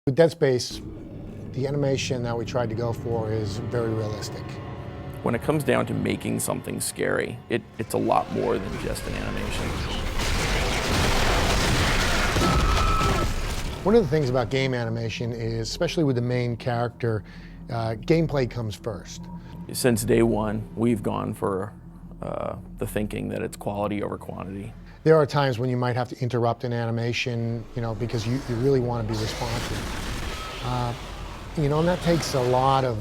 With Dead Space, the animation that we tried to go for is very realistic. When it comes down to making something scary, it's a lot more than just an animation. One of the things about game animation is, especially with the main character, gameplay comes first. Since day one, we've gone for the thinking that it's quality over quantity. There are times when you might have to interrupt an animation, because you really want to be responsive. And that takes a lot of,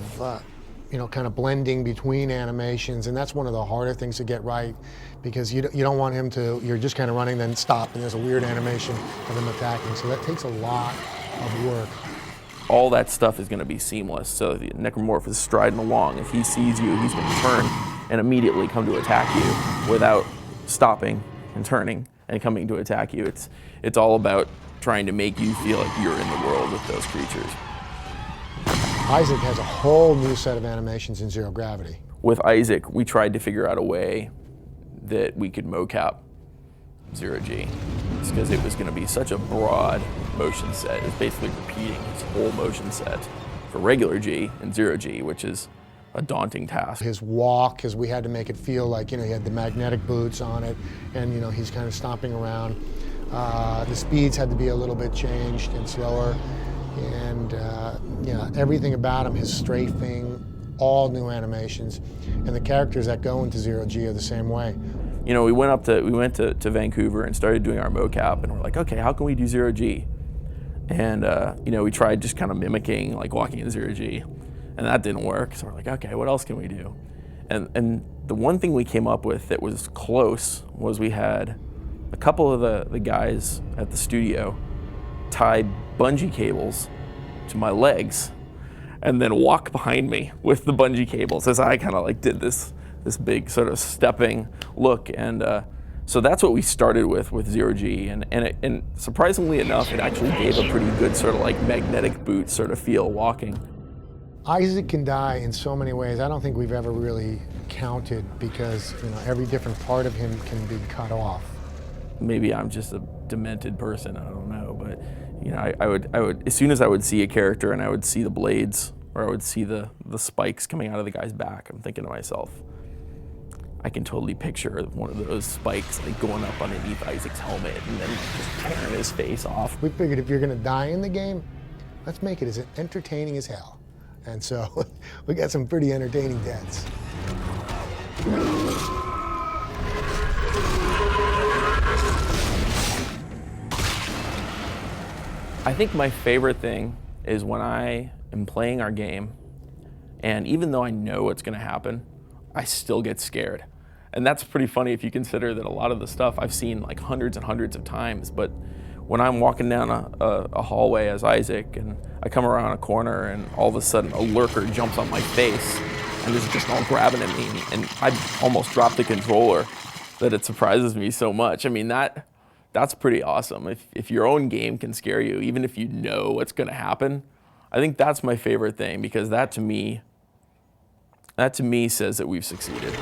kind of blending between animations, and that's one of the harder things to get right, because you don't want him to, you're just kind of running, then stop, and there's a weird animation of him attacking, so that takes a lot of work. All that stuff is going to be seamless, so the necromorph is striding along. If he sees you, he's going to turn and immediately come to attack you without stopping and turning and coming to attack you. It's all about trying to make you feel like you're in the world with those creatures. Isaac has a whole new set of animations in Zero Gravity. With Isaac, we tried to figure out a way that we could mocap Zero-G. It's because it was going to be such a broad motion set. It's basically repeating his whole motion set for regular G and Zero-G, which is a daunting task. His walk, because we had to make it feel like, he had the magnetic boots on it, and he's kind of stomping around. The speeds had to be a little bit changed and slower, and everything about him, his strafing, all new animations, and the characters that go into Zero-G are the same way. We went to Vancouver and started doing our mocap, and we're like, okay, how can we do Zero-G? And we tried just kind of mimicking, like walking in Zero-G, and that didn't work. So we're like, okay, what else can we do? And the one thing we came up with that was close was we had a couple of the guys at the studio tie bungee cables to my legs and then walk behind me with the bungee cables as I kind of like did this big sort of stepping look. And so that's what we started with Zero-G, and surprisingly enough, it actually gave a pretty good sort of like magnetic boot sort of feel walking. Isaac can die in so many ways. I don't think we've ever really counted, because every different part of him can be cut off. Maybe I'm just a demented person, I don't know, but I would as soon as I would see a character and I would see the blades, or I would see the spikes coming out of the guy's back, I'm thinking to myself, I can totally picture one of those spikes like going up underneath Isaac's helmet and then just tearing his face off. We figured if you're going to die in the game, let's make it as entertaining as hell. And so we got some pretty entertaining deaths. I think my favorite thing is when I am playing our game, and even though I know what's going to happen, I still get scared. And that's pretty funny if you consider that a lot of the stuff I've seen like hundreds and hundreds of times, but when I'm walking down a hallway as Isaac and I come around a corner and all of a sudden a lurker jumps on my face and is just all grabbing at me, and I almost drop the controller, that it surprises me so much. I mean, that's pretty awesome. If your own game can scare you, even if you know what's going to happen, I think that's my favorite thing, because that to me says that we've succeeded.